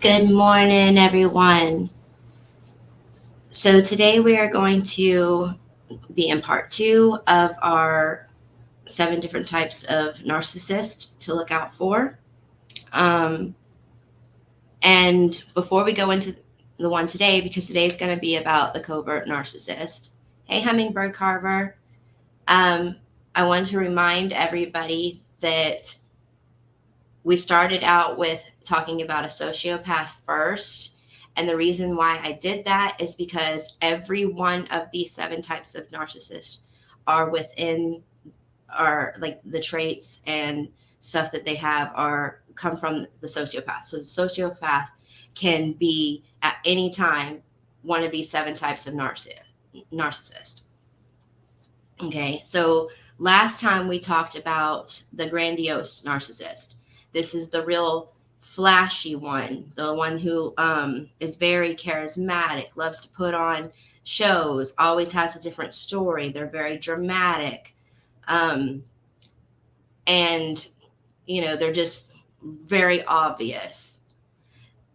Good morning, everyone. So, today we are going to be in part two of our 7 different types of narcissist to look out for. Um, and before we go into the one today, because today is going to be about the covert narcissist. Hey, Hummingbird Carver. Um, I want to remind everybody that we started out with talking about a sociopath first. And the reason why I did that is because every one of these 7 types of narcissists are within our, like, the traits and stuff that they have are come from the sociopath. So the sociopath can be at any time one of these 7 types of narcissist. Okay, so last time we talked about the grandiose narcissist. This is the real flashy one, the one who is very charismatic, loves to put on shows, always has a different story. They're very dramatic. Um, and, they're just very obvious.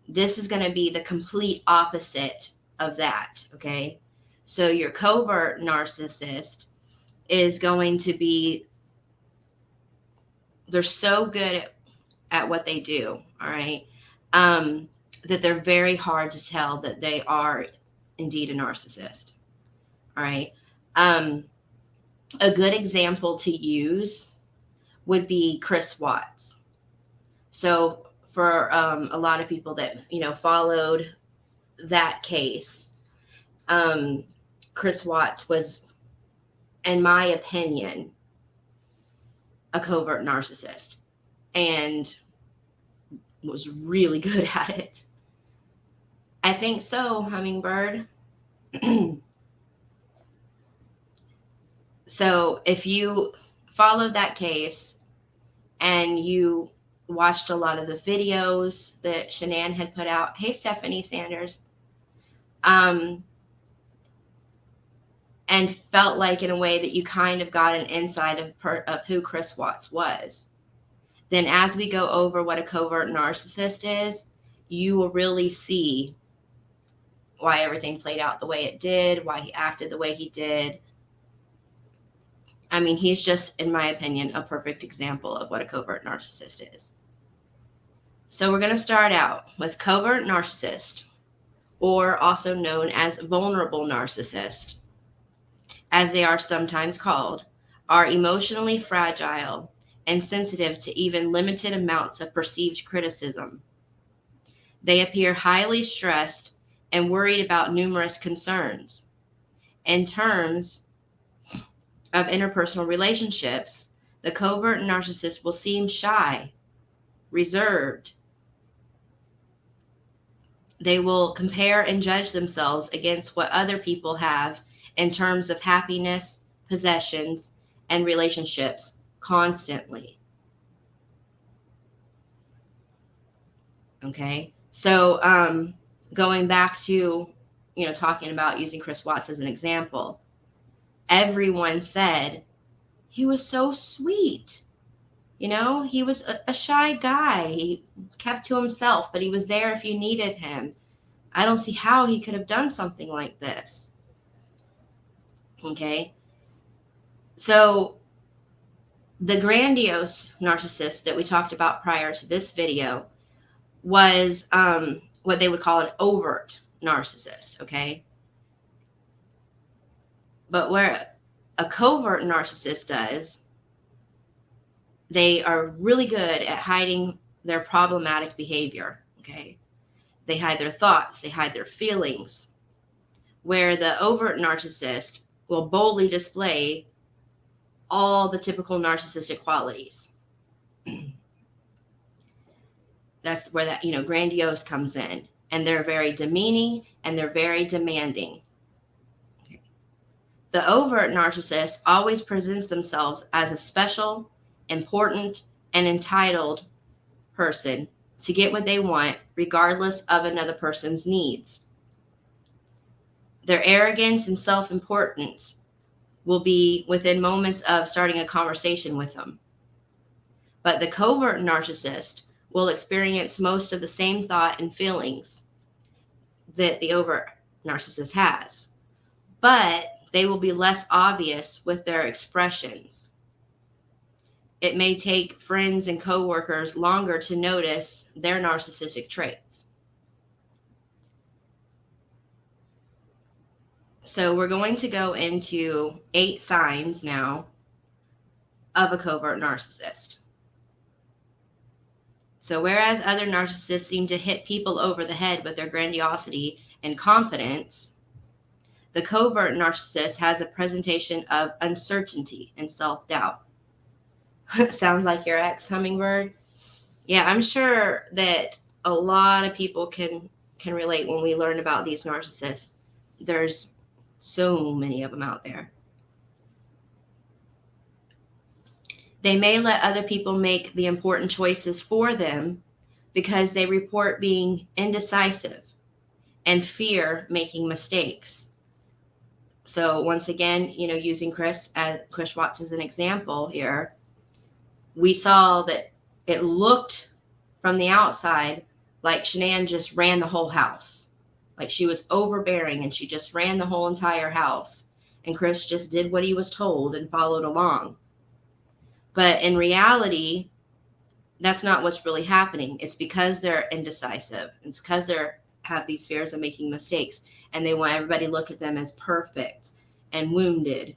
This is going to be the complete opposite of that, okay? So your covert narcissist is going to be, they're so good at what they do, all right, that they're very hard to tell that they are indeed a narcissist, all right. A good example to use would be Chris Watts. So for a lot of people that followed that case, Chris Watts was, in my opinion, a covert narcissist and was really good at it. I think so, Hummingbird. So if you followed that case and you watched a lot of the videos that Shanann had put out, hey, Stephanie Sanders, and felt like in a way that you kind of got an insight of who Chris Watts was, then as we go over what a covert narcissist is, you will really see why everything played out the way it did, why he acted the way he did. I mean, he's just, in my opinion, a perfect example of what a covert narcissist is. So we're going to start out with covert narcissist, or also known as vulnerable narcissist, as they are sometimes called, are emotionally fragile and sensitive to even limited amounts of perceived criticism. They appear highly stressed and worried about numerous concerns. In terms of interpersonal relationships, the covert narcissist will seem shy, reserved. They will compare and judge themselves against what other people have in terms of happiness, possessions, and relationships constantly. Okay, so going back to, talking about using Chris Watts as an example, everyone said he was so sweet. He was a shy guy. He kept to himself, but he was there if you needed him. I don't see how he could have done something like this. Okay. So the grandiose narcissist that we talked about prior to this video was what they would call an overt narcissist. Okay. But where a covert narcissist does, they are really good at hiding their problematic behavior. Okay. They hide their thoughts, they hide their feelings. Where the overt narcissist will boldly display all the typical narcissistic qualities. That's where that, grandiose comes in. And they're very demeaning and they're very demanding. Okay. The overt narcissist always presents themselves as a special, important, and entitled person to get what they want, regardless of another person's needs. Their arrogance and self-importance will be within moments of starting a conversation with them. But the covert narcissist will experience most of the same thought and feelings that the overt narcissist has, but they will be less obvious with their expressions. It may take friends and coworkers longer to notice their narcissistic traits. So we're going to go into 8 signs now of a covert narcissist. So whereas other narcissists seem to hit people over the head with their grandiosity and confidence, the covert narcissist has a presentation of uncertainty and self-doubt. Sounds like your ex, Hummingbird. Yeah, I'm sure that a lot of people can relate when we learn about these narcissists. There's so many of them out there. They may let other people make the important choices for them because they report being indecisive and fear making mistakes. So once again, using Chris Watts as an example here, we saw that it looked from the outside like Shanann just ran the whole house. Like she was overbearing and she just ran the whole entire house. And Chris just did what he was told and followed along. But in reality, that's not what's really happening. It's because they're indecisive. It's because they have these fears of making mistakes. And they want everybody to look at them as perfect and wounded.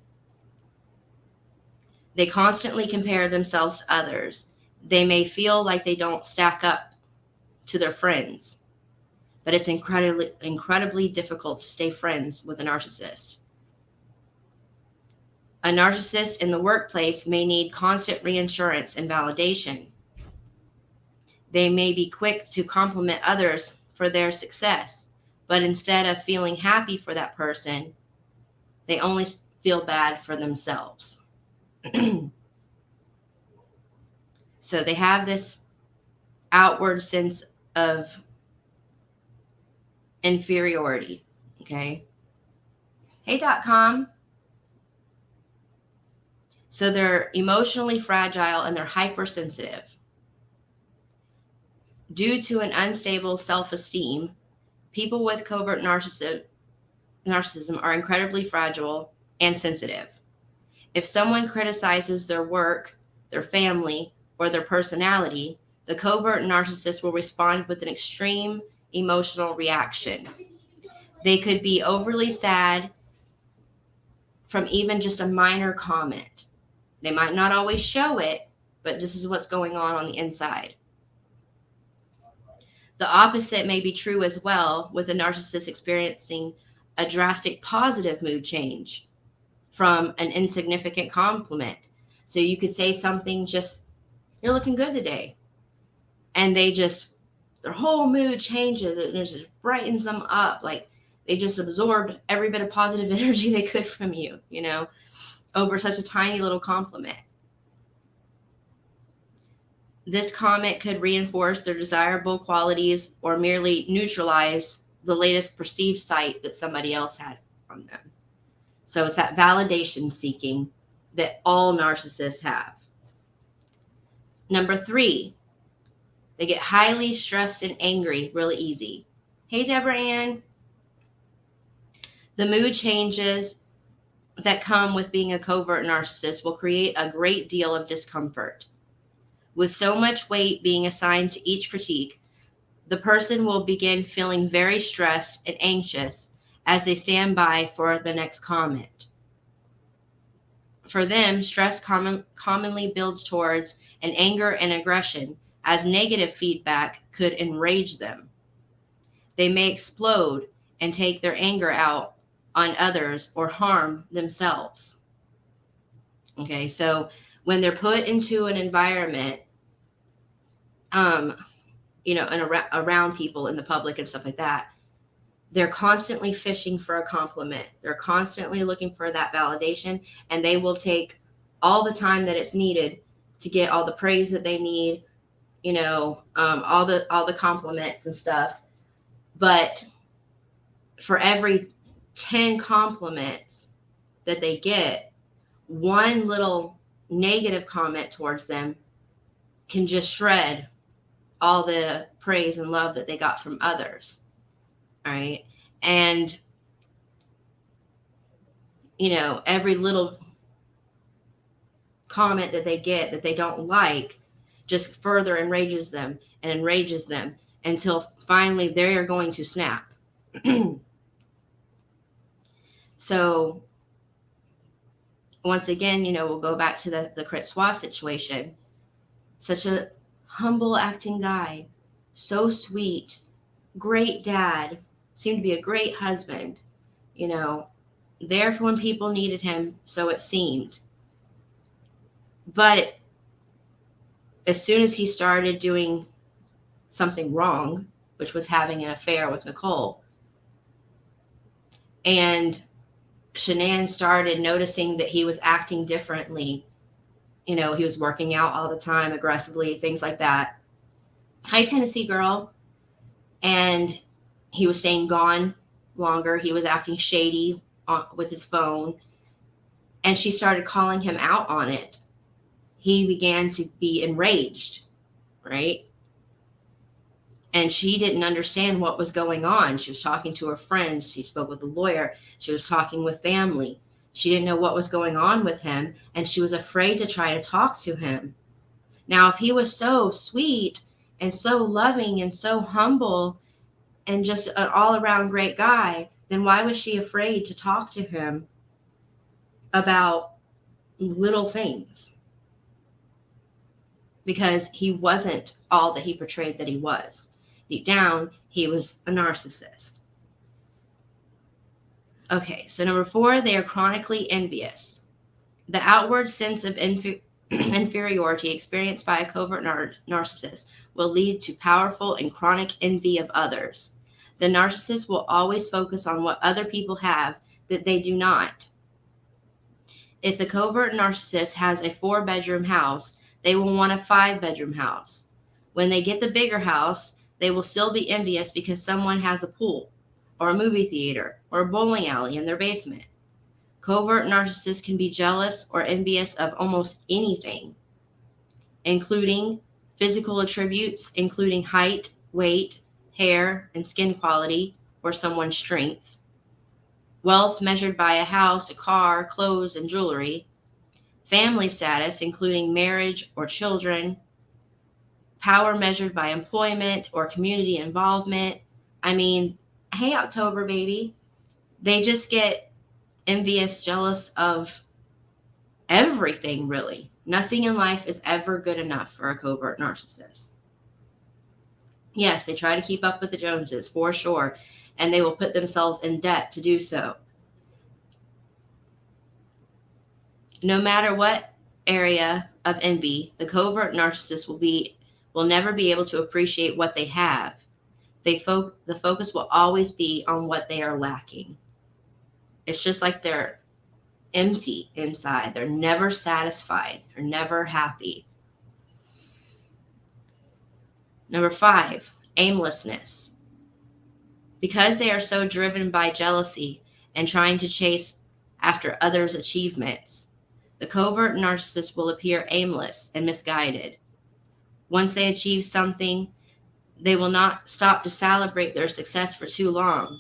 They constantly compare themselves to others. They may feel like they don't stack up to their friends. But it's incredibly difficult to stay friends with a narcissist. A narcissist in the workplace may need constant reassurance and validation. They may be quick to compliment others for their success, but instead of feeling happy for that person, they only feel bad for themselves. So they have this outward sense of inferiority. Okay. Hey.com. So they're emotionally fragile and they're hypersensitive. Due to an unstable self-esteem, people with covert narcissism are incredibly fragile and sensitive. If someone criticizes their work, their family, or their personality, the covert narcissist will respond with an extreme emotional reaction. They could be overly sad from even just a minor comment. They might not always show it, but this is what's going on the inside. The opposite may be true as well, with a narcissist experiencing a drastic positive mood change from an insignificant compliment. So you could say something just, "You're looking good today." And their whole mood changes. It just brightens them up. Like they just absorbed every bit of positive energy they could from you, over such a tiny little compliment. This comment could reinforce their desirable qualities or merely neutralize the latest perceived sight that somebody else had on them. So it's that validation seeking that all narcissists have. Number 3, they get highly stressed and angry really easy. Hey, Deborah Ann. The mood changes that come with being a covert narcissist will create a great deal of discomfort. With so much weight being assigned to each critique, the person will begin feeling very stressed and anxious as they stand by for the next comment. For them, stress commonly builds towards an anger and aggression, as negative feedback could enrage them. They may explode and take their anger out on others or harm themselves. Okay, so when they're put into an environment, and around people in the public and stuff like that, they're constantly fishing for a compliment. They're constantly looking for that validation, and they will take all the time that it's needed to get all the praise that they need, all the compliments and stuff. But for every 10 compliments that they get, one little negative comment towards them can just shred all the praise and love that they got from others. All right. And, every little comment that they get that they don't like just further enrages them until finally they are going to snap. So once again, we'll go back to the Critsois situation. Such a humble acting guy, so sweet, great dad, seemed to be a great husband, there for when people needed him, so it seemed. But as soon as he started doing something wrong, which was having an affair with Nicole, and Shanann started noticing that he was acting differently, he was working out all the time aggressively, things like that. Hi, Tennessee girl. And he was staying gone longer. He was acting shady with his phone. And she started calling him out on it. He began to be enraged, right? And she didn't understand what was going on. She was talking to her friends. She spoke with a lawyer. She was talking with family. She didn't know what was going on with him, and she was afraid to try to talk to him. Now, if he was so sweet and so loving and so humble and just an all-around great guy, then why was she afraid to talk to him about little things? Because he wasn't all that he portrayed that he was. Deep down, he was a narcissist. Okay, so number 4, they are chronically envious. The outward sense of inferiority experienced by a covert narcissist will lead to powerful and chronic envy of others. The narcissist will always focus on what other people have that they do not. If the covert narcissist has a 4-bedroom house, they will want a 5-bedroom house. When they get the bigger house, they will still be envious because someone has a pool or a movie theater or a bowling alley in their basement. Covert narcissists can be jealous or envious of almost anything, including physical attributes, including height, weight, hair, and skin quality, or someone's strength, wealth measured by a house, a car, clothes, and jewelry, family status, including marriage or children, power measured by employment or community involvement. I mean, hey, October, baby. They just get envious, jealous of everything, really. Nothing in life is ever good enough for a covert narcissist. Yes, they try to keep up with the Joneses, for sure, and they will put themselves in debt to do so. No matter what area of envy, the covert narcissist will never be able to appreciate what they have. The focus will always be on what they are lacking. It's just like they're empty inside. They're never satisfied. They're never happy. Number 5, aimlessness. Because they are so driven by jealousy and trying to chase after others' achievements, the covert narcissist will appear aimless and misguided. Once they achieve something, they will not stop to celebrate their success for too long.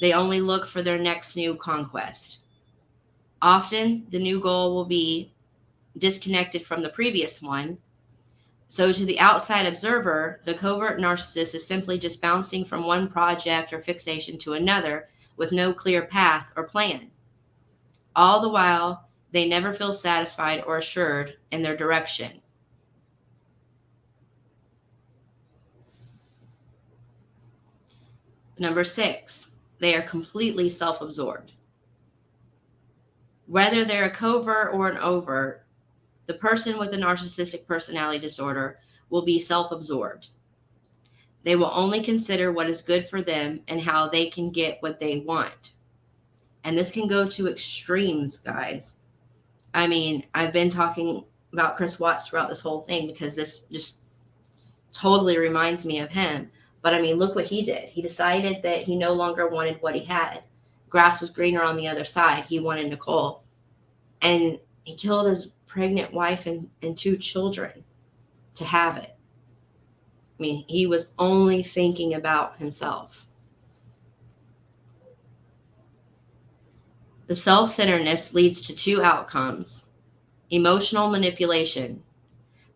They only look for their next new conquest. Often, the new goal will be disconnected from the previous one. So to the outside observer, the covert narcissist is simply just bouncing from one project or fixation to another with no clear path or plan. All the while, they never feel satisfied or assured in their direction. Number 6, they are completely self-absorbed. Whether they're a covert or an overt, the person with a narcissistic personality disorder will be self-absorbed. They will only consider what is good for them and how they can get what they want. And this can go to extremes, guys. I mean, I've been talking about Chris Watts throughout this whole thing because this just totally reminds me of him. But I mean, look what he did. He decided that he no longer wanted what he had. Grass was greener on the other side. He wanted Nicole. And he killed his pregnant wife and 2 children to have it. mean, he was only thinking about himself. The self-centeredness leads to two outcomes: emotional manipulation.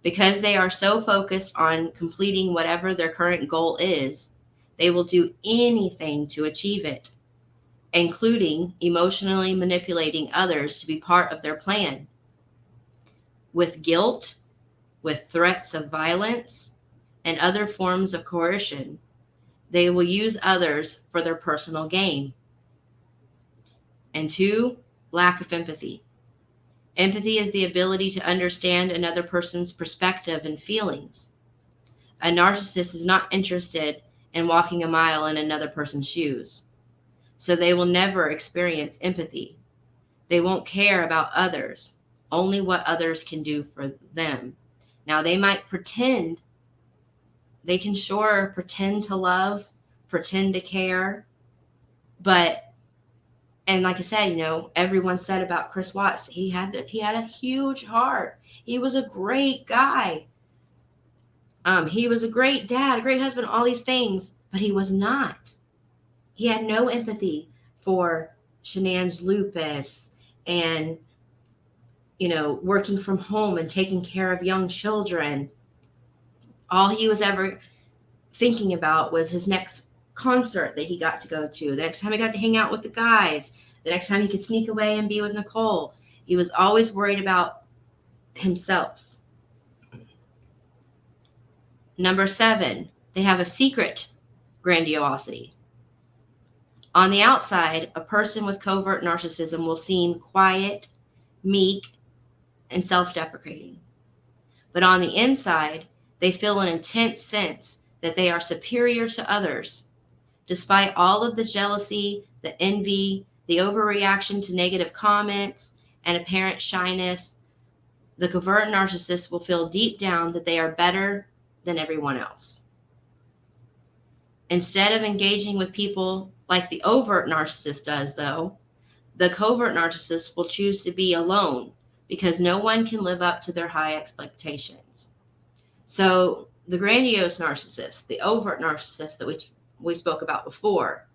Because they are so focused on completing whatever their current goal is, they will do anything to achieve it, including emotionally manipulating others to be part of their plan. With guilt, with threats of violence, and other forms of coercion, they will use others for their personal gain. And two, lack of empathy. Empathy is the ability to understand another person's perspective and feelings. A narcissist is not interested in walking a mile in another person's shoes, so they will never experience empathy. They won't care about others, only what others can do for them. Now, they might pretend, they can sure pretend to love, pretend to care, but, and like I said, everyone said about Chris Watts, he had a huge heart. He was a great guy. He was a great dad, a great husband, all these things, but he was not. He had no empathy for Shanann's lupus and, working from home and taking care of young children. All he was ever thinking about was his next concert that he got to go to, the next time he got to hang out with the guys, the next time he could sneak away and be with Nicole. He was always worried about himself. Number 7, they have a secret grandiosity. On the outside, a person with covert narcissism will seem quiet, meek, and self-deprecating. But on the inside, they feel an intense sense that they are superior to others. Despite all of the jealousy, the envy, the overreaction to negative comments, and apparent shyness, the covert narcissist will feel deep down that they are better than everyone else. Instead of engaging with people like the overt narcissist does, though, the covert narcissist will choose to be alone because no one can live up to their high expectations. So the grandiose narcissist, the overt narcissist that we spoke about before,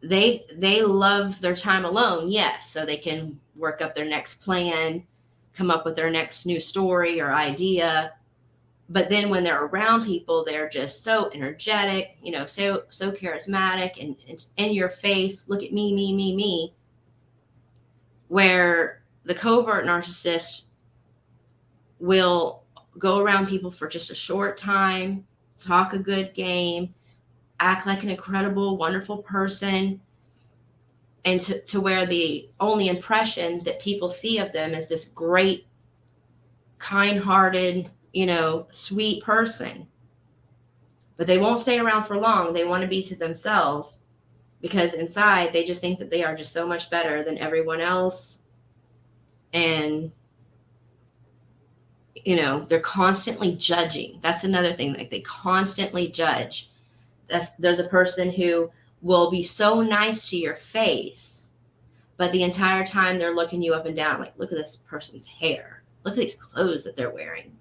they love their time alone, yes, so they can work up their next plan, come up with their next new story or idea. But then when they're around people, they're just so energetic, so charismatic and in your face, look at me, me, me, me. Where the covert narcissist will go around people for just a short time, talk a good game, act like an incredible, wonderful person, and to where the only impression that people see of them is this great, kind-hearted, sweet person. But they won't stay around for long. They want to be to themselves because inside they just think that they are just so much better than everyone else. And, they're constantly judging. That's another thing. Like, they constantly judge. They're the person who will be so nice to your face, but the entire time they're looking you up and down, like, look at this person's hair. Look at these clothes that they're wearing.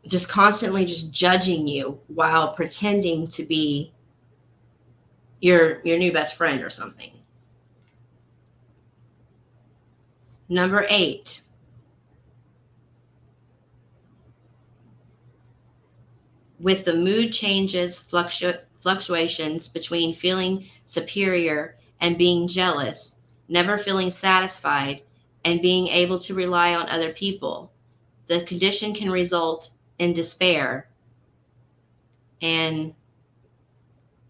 Just constantly just judging you while pretending to be your new best friend or something. Number 8. With the mood changes, fluctuations between feeling superior and being jealous, never feeling satisfied, and being able to rely on other people, the condition can result in despair and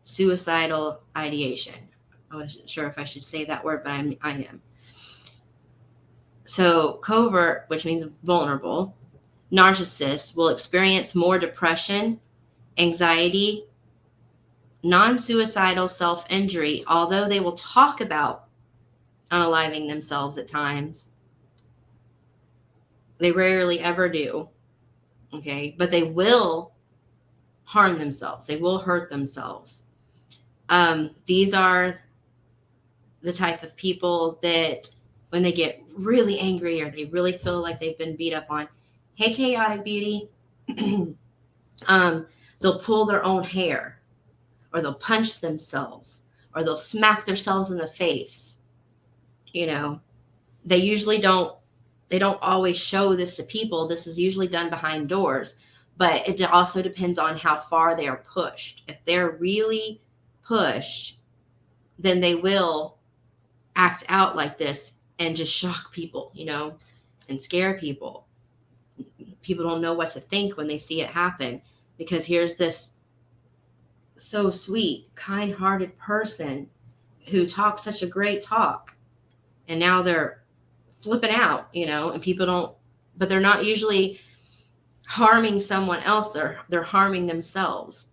suicidal ideation. I wasn't sure if I should say that word, but I am. So covert, which means vulnerable, narcissists will experience more depression, anxiety, non-suicidal self-injury, although they will talk about unaliving themselves at times. They rarely ever do. Okay, but they will harm themselves. They will hurt themselves. These are the type of people that when they get really angry or they really feel like they've been beat up on, Hey, chaotic beauty. They'll pull their own hair, or they'll punch themselves, or they'll smack themselves in the face. You know, they usually don't, they don't always show this to people. This is usually done behind doors, but it also depends on how far they are pushed. If they're really pushed, then they will act out like this and just shock people, and scare people. People don't know what to think when they see it happen, because here's this so sweet, kind-hearted person who talks such a great talk, and now they're flipping out, and people don't, but they're not usually harming someone else. They're harming themselves.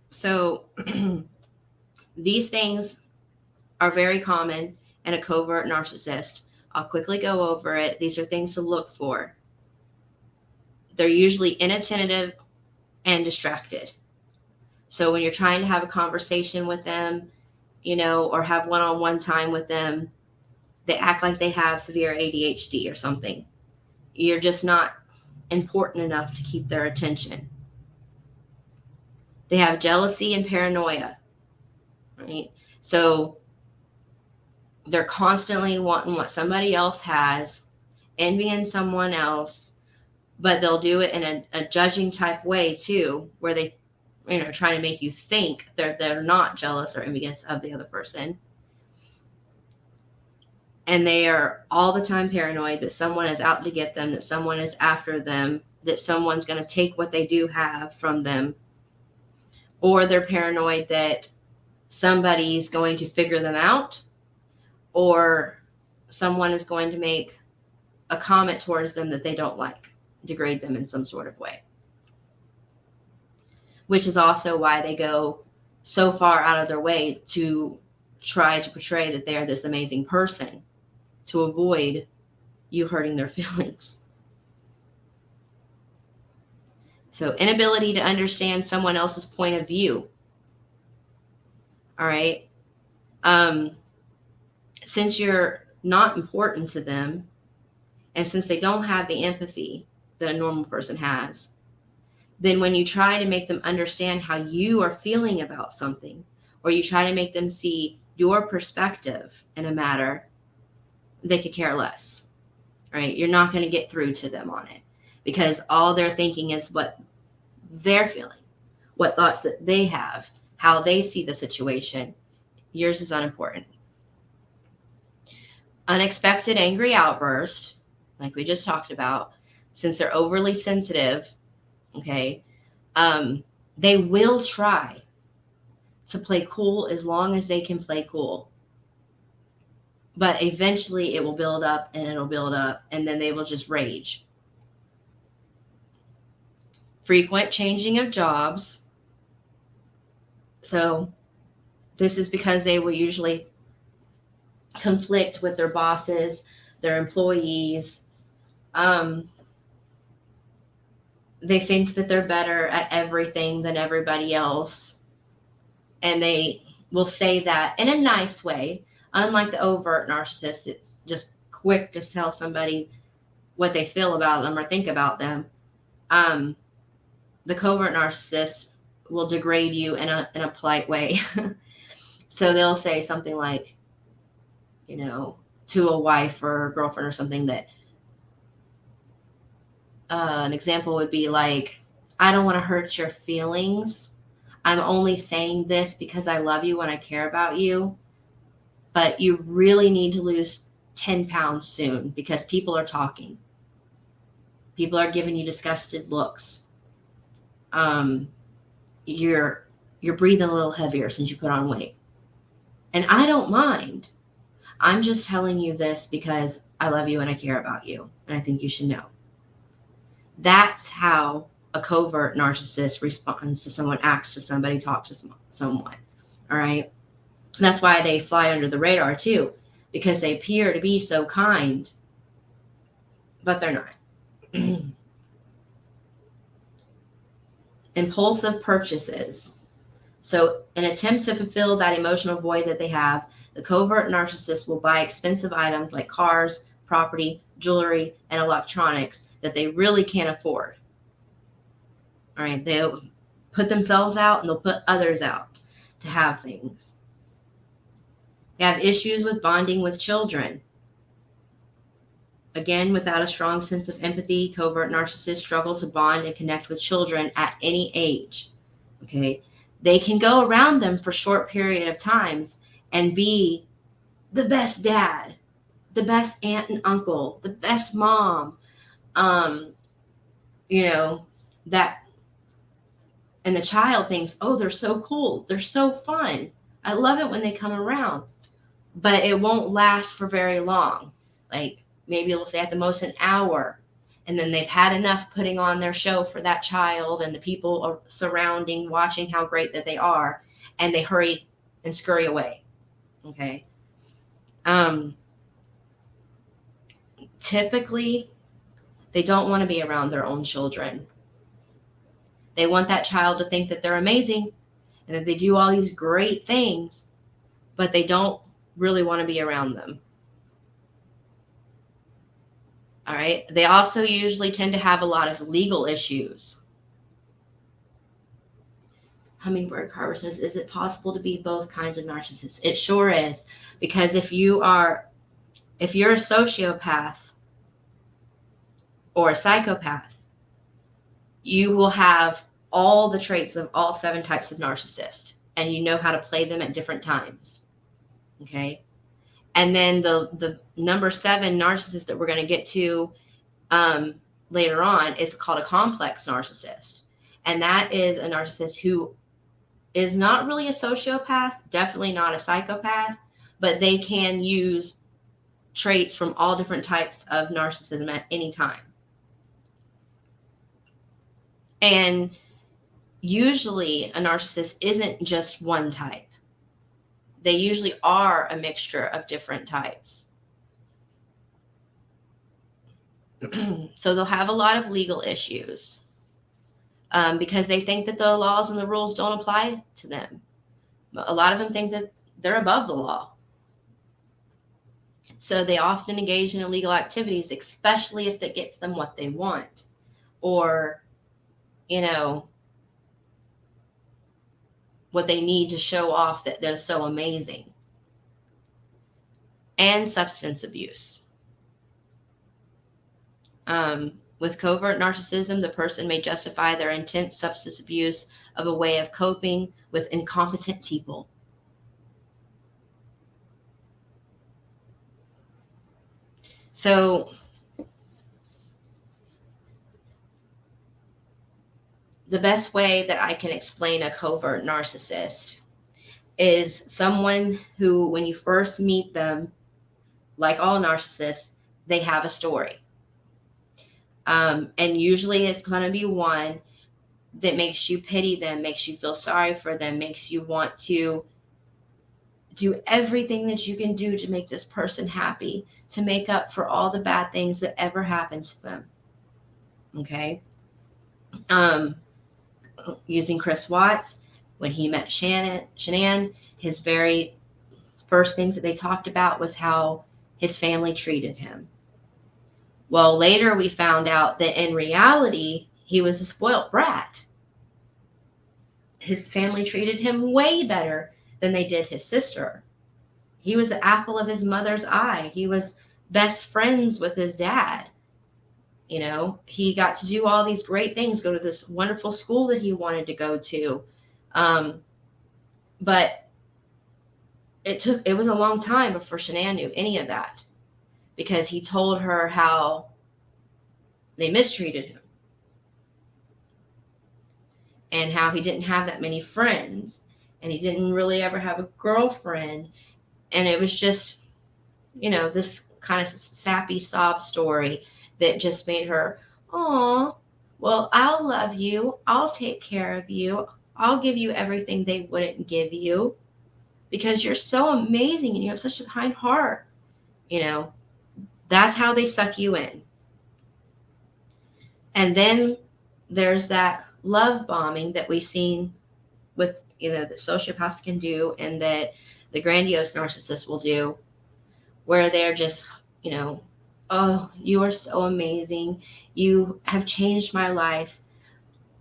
So these things are very common in a covert narcissist. I'll quickly go over it. These are things to look for. They're usually inattentive and distracted. So when you're trying to have a conversation with them, or have one-on-one time with them, they act like they have severe ADHD or something. You're just not important enough to keep their attention. They have jealousy and paranoia, right? So they're constantly wanting what somebody else has, envying someone else, but they'll do it in a judging type way too, where they, trying to make you think they're not jealous or envious of the other person. And they are all the time paranoid that someone is out to get them, that someone is after them, that someone's going to take what they do have from them. Or they're paranoid that somebody's going to figure them out, or someone is going to make a comment towards them that they don't like, degrade them in some sort of way. Which is also why they go so far out of their way to try to portray that they're this amazing person, to avoid you hurting their feelings. So inability to understand someone else's point of view. All right. Since you're not important to them, and since they don't have the empathy that a normal person has, then when you try to make them understand how you are feeling about something, or you try to make them see your perspective in a matter, they could care less, right? You're not going to get through to them on it, because all they're thinking is what they're feeling, what thoughts that they have, how they see the situation. Yours is unimportant. Unexpected angry outburst, like we just talked about, since they're overly sensitive, okay, they will try to play cool as long as they can play cool. But eventually it will build up and it'll build up, and then they will just rage. Frequent changing of jobs. So this is because they will usually conflict with their bosses, their employees. They think that they're better at everything than everybody else. And they will say that in a nice way. Unlike the overt narcissist, it's just quick to tell somebody what they feel about them or think about them. The covert narcissist will degrade you in a polite way. So they'll say something like, to a wife or a girlfriend or something, that an example would be like, I don't want to hurt your feelings. I'm only saying this because I love you and I care about you. But you really need to lose 10 pounds soon, because people are talking. People are giving you disgusted looks. You're breathing a little heavier since you put on weight. And I don't mind. I'm just telling you this because I love you and I care about you, and I think you should know. That's how a covert narcissist responds to someone, acts to somebody, talks to someone. All right. That's why they fly under the radar too, because they appear to be so kind, but they're not. Impulsive purchases. So, in an attempt to fulfill that emotional void that they have, the covert narcissist will buy expensive items like cars, property, jewelry, and electronics that they really can't afford. All right, they'll put themselves out and they'll put others out to have things. They have issues with bonding with children. Again, without a strong sense of empathy, covert narcissists struggle to bond and connect with children at any age. Okay, they can go around them for short period of times and be the best dad, the best aunt and uncle, the best mom. You know, that, and the child thinks, oh, they're so cool, they're so fun, I love it when they come around. But it won't last for very long. Like maybe we'll say at the most an hour, and then they've had enough putting on their show for that child and the people surrounding, watching how great that they are, and they hurry and scurry away. Okay. Typically, they don't want to be around their own children. They want that child to think that they're amazing and that they do all these great things, but they don't really want to be around them. All right. They also usually tend to have a lot of legal issues. Hummingbird Carver says, is it possible to be both kinds of narcissists? It sure is. Because if you're a sociopath or a psychopath, you will have all the traits of all 7 types of narcissist, and you know how to play them at different times. Okay. And then the number 7 narcissist that we're going to get to later on is called a complex narcissist. And that is a narcissist who is not really a sociopath, definitely not a psychopath, but they can use traits from all different types of narcissism at any time. And usually a narcissist isn't just one type. They usually are a mixture of different types. So they'll have a lot of legal issues because they think that the laws and the rules don't apply to them. A lot of them think that they're above the law. So they often engage in illegal activities, especially if that gets them what they want, or, what they need to show off that they're so amazing. And substance abuse. With covert narcissism, the person may justify their intense substance abuse of a way of coping with incompetent people. So the best way that I can explain a covert narcissist is someone who, when you first meet them, like all narcissists, they have a story. And usually it's going to be one that makes you pity them, makes you feel sorry for them, makes you want to do everything that you can do to make this person happy, to make up for all the bad things that ever happened to them. Okay? Using Chris Watts, when he met Shanann, his very first things that they talked about was how his family treated him. Well, later we found out that in reality, he was a spoiled brat. His family treated him way better than they did his sister. He was the apple of his mother's eye. He was best friends with his dad. He got to do all these great things, go to this wonderful school that he wanted to go to. But it was a long time before Shanann knew any of that, because he told her how they mistreated him and how he didn't have that many friends and he didn't really ever have a girlfriend. And it was just, this kind of sappy sob story that just made her, oh, well, I'll love you. I'll take care of you. I'll give you everything they wouldn't give you because you're so amazing and you have such a kind heart. That's how they suck you in. And then there's that love bombing that we've seen with, that sociopaths can do and that the grandiose narcissist will do, where they're just, oh, you are so amazing. You have changed my life.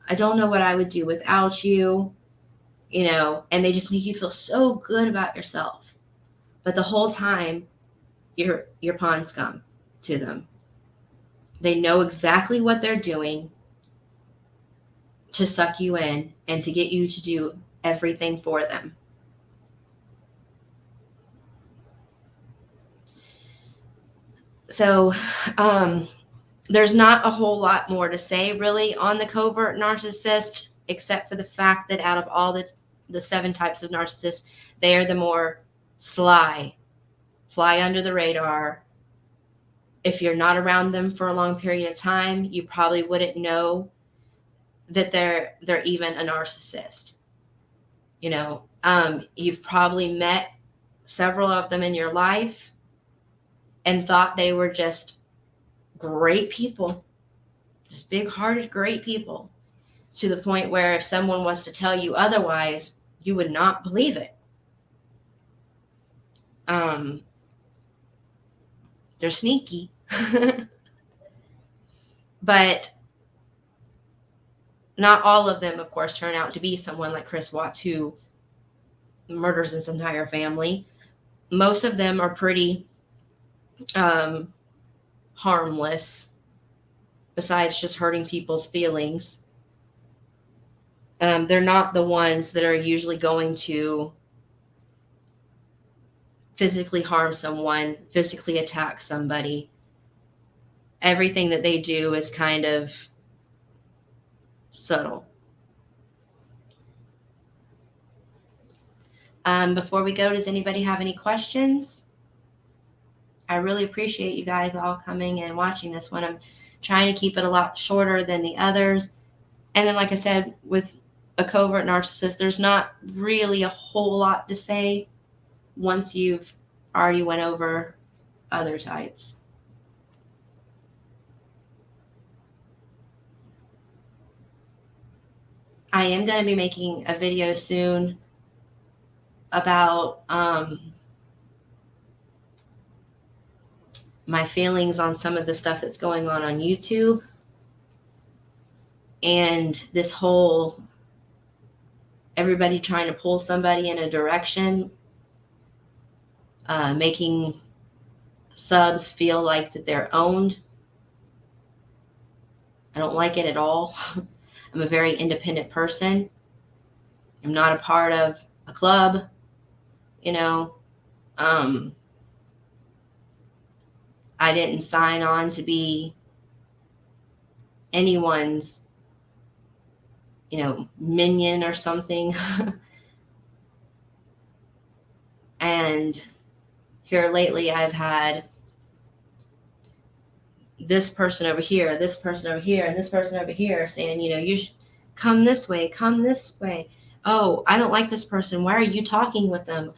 I don't know what I would do without you, and they just make you feel so good about yourself. But the whole time, you're pond scum to them. They know exactly what they're doing to suck you in and to get you to do everything for them. So, there's not a whole lot more to say really on the covert narcissist, except for the fact that out of all the 7 types of narcissists, they are the more sly, fly under the radar. If you're not around them for a long period of time, you probably wouldn't know that they're even a narcissist. You've probably met several of them in your life and thought they were just great people, just big-hearted, great people, to the point where if someone was to tell you otherwise, you would not believe it. They're sneaky. But not all of them, of course, turn out to be someone like Chris Watts, who murders his entire family. Most of them are pretty harmless, besides just hurting people's feelings. They're not the ones that are usually going to physically harm someone, physically attack somebody. Everything that they do is kind of subtle. Before we go, does anybody have any questions? I really appreciate you guys all coming and watching this one. I'm trying to keep it a lot shorter than the others. And then, like I said, with a covert narcissist, there's not really a whole lot to say once you've already went over other types. I am going to be making a video soon about my feelings on some of the stuff that's going on YouTube, and this whole everybody trying to pull somebody in a direction, making subs feel like that they're owned. I don't like it at all. I'm a very independent person. I'm not a part of a club, I didn't sign on to be anyone's, minion or something. And here lately I've had this person over here, this person over here, and this person over here saying, you should come this way, come this way. Oh, I don't like this person. Why are you talking with them?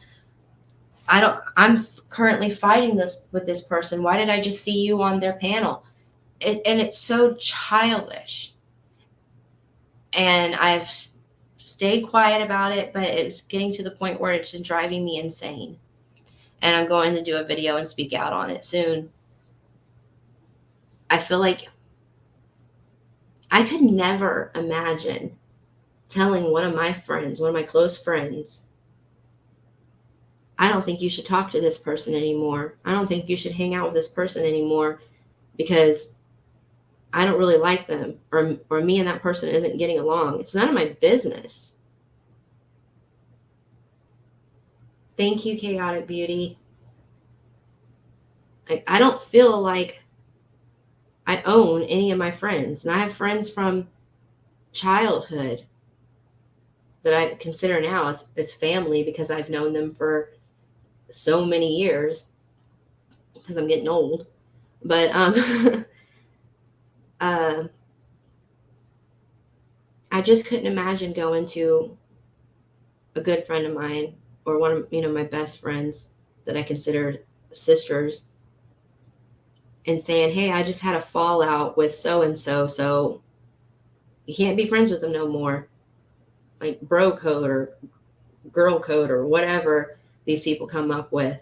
I'm currently fighting with this person. Why did I just see you on their panel? And it's so childish. And I've stayed quiet about it, but it's getting to the point where it's just driving me insane. And I'm going to do a video and speak out on it soon. I feel like I could never imagine telling one of my close friends, I don't think you should talk to this person anymore. I don't think you should hang out with this person anymore because I don't really like them, or me and that person isn't getting along. It's none of my business. Thank you, Chaotic Beauty. I don't feel like I own any of my friends. And I have friends from childhood that I consider now as family because I've known them for so many years because I'm getting old. But I just couldn't imagine going to a good friend of mine or one of my best friends that I considered sisters and saying, hey, I just had a fallout with so-and-so, so you can't be friends with them no more. Like bro code or girl code or whatever these people come up with.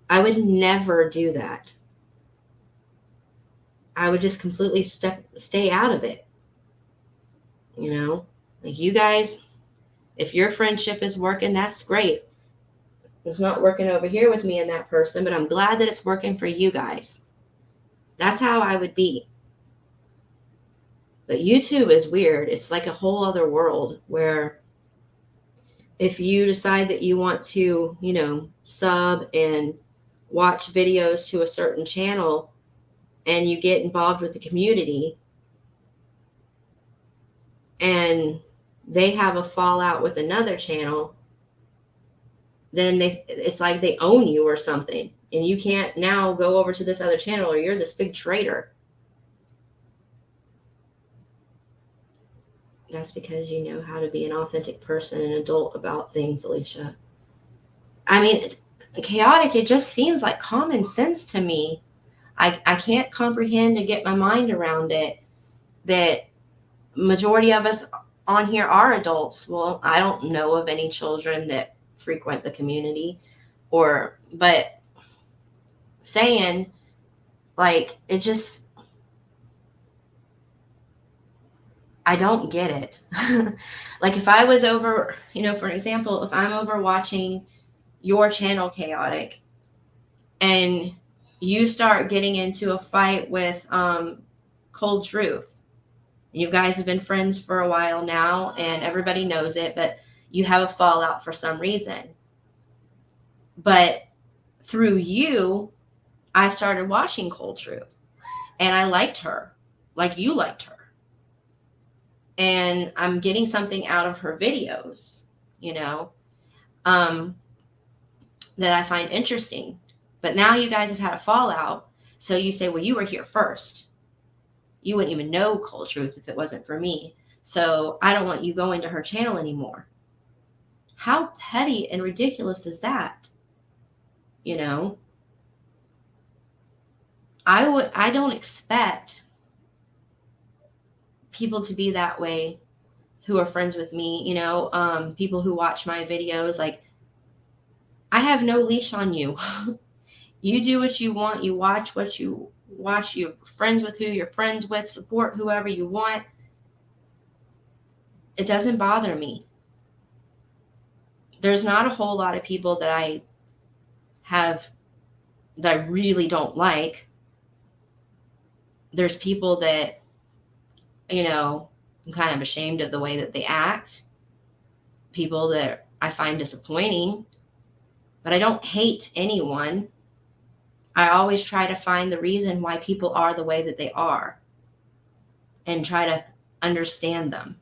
I would never do that. I would just completely stay out of it. You know, like, you guys, if your friendship is working, that's great. It's not working over here with me and that person, but I'm glad that it's working for you guys. That's how I would be. But YouTube is weird. It's like a whole other world where if you decide that you want to, sub and watch videos to a certain channel and you get involved with the community and they have a fallout with another channel, then it's like they own you or something. And you can't now go over to this other channel or you're this big traitor. That's because you know how to be an authentic person, an adult about things, Alicia. I mean, it's chaotic. It just seems like common sense to me. I can't comprehend to get my mind around it that majority of us on here are adults. Well, I don't know of any children that frequent the community, but saying, like, it just, I don't get it. Like, if I was over, for an example, if I'm over watching your channel, Chaotic, and you start getting into a fight with Cold Truth, you guys have been friends for a while now and everybody knows it, but you have a fallout for some reason. But through you, I started watching Cold Truth and I liked her like you liked her. And I'm getting something out of her videos, that I find interesting. But now you guys have had a fallout. So you say, well, you were here first. You wouldn't even know Cold Truth if it wasn't for me. So I don't want you going to her channel anymore. How petty and ridiculous is that? I don't expect people to be that way who are friends with me, people who watch my videos. Like, I have no leash on you. You do what you want. You watch what you watch. You're friends with who you're friends with. Support whoever you want. It doesn't bother me. There's not a whole lot of people that I really don't like. There's people that, I'm kind of ashamed of the way that they act. People that I find disappointing. But I don't hate anyone. I always try to find the reason why people are the way that they are and try to understand them.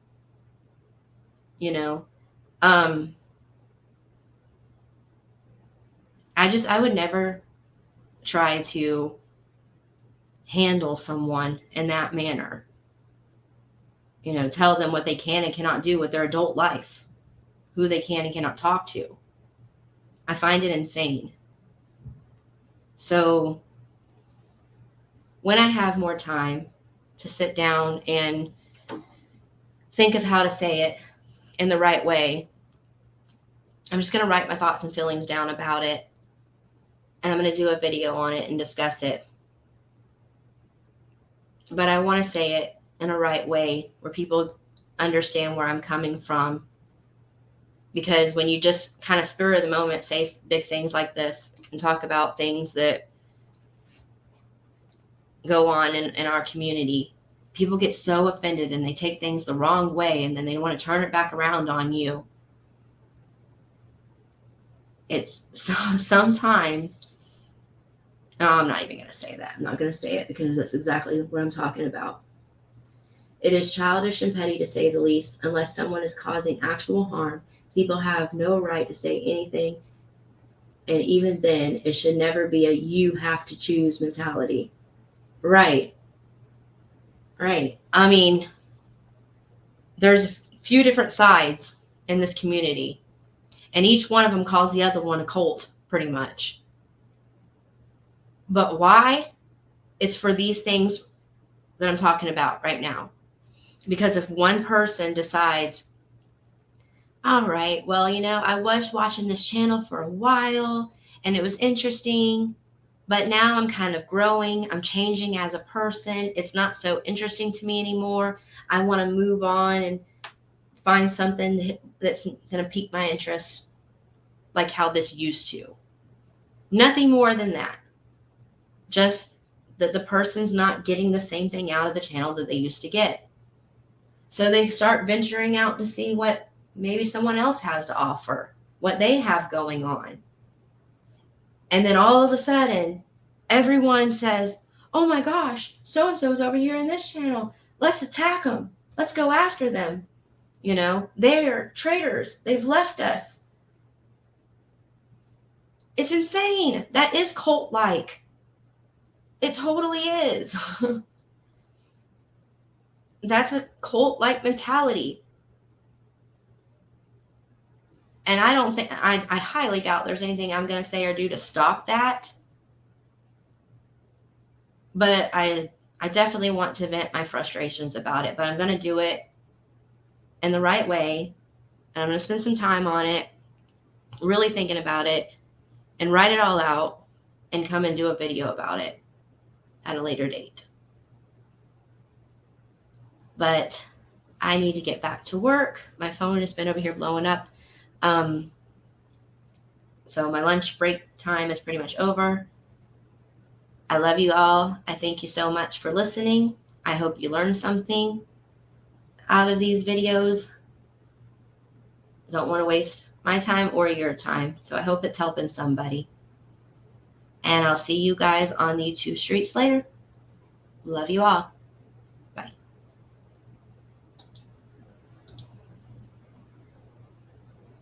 I would never try to handle someone in that manner. Tell them what they can and cannot do with their adult life, who they can and cannot talk to. I find it insane. So when I have more time to sit down and think of how to say it in the right way, I'm just going to write my thoughts and feelings down about it. And I'm going to do a video on it and discuss it. But I want to say it in a right way where people understand where I'm coming from. Because when you just kind of spur of the moment say big things like this and talk about things that go on in our community, people get so offended and they take things the wrong way and then they want to turn it back around on you. It's sometimes, no, I'm not even going to say that. I'm not going to say it because that's exactly what I'm talking about. It is childish and petty to say the least. Unless someone is causing actual harm, people have no right to say anything. And even then, it should never be a you have to choose mentality. Right. I mean, there's a few different sides in this community. And each one of them calls the other one a cult, pretty much. But why? It's for these things that I'm talking about right now. Because if one person decides, All right. Well, I was watching this channel for a while and it was interesting, but now I'm kind of growing. I'm changing as a person. It's not so interesting to me anymore. I want to move on and find something that's going to pique my interest like how this used to. Nothing more than that. Just that the person's not getting the same thing out of the channel that they used to get. So they start venturing out to see what maybe someone else has to offer, what they have going on. And then all of a sudden, everyone says, oh my gosh, so and so's over here in this channel. Let's attack them. Let's go after them. They're traitors. They've left us. It's insane. That is cult-like. It totally is. That's a cult-like mentality. And I don't think, I highly doubt there's anything I'm going to say or do to stop that. But I definitely want to vent my frustrations about it. But I'm going to do it in the right way. And I'm going to spend some time on it, really thinking about it, and write it all out and come and do a video about it at a later date. But I need to get back to work. My phone has been over here blowing up. So my lunch break time is pretty much over. I love you all. I thank you so much for listening. I hope you learned something out of these videos. Don't want to waste my time or your time. So I hope it's helping somebody. And I'll see you guys on the YouTube streets later. Love you all.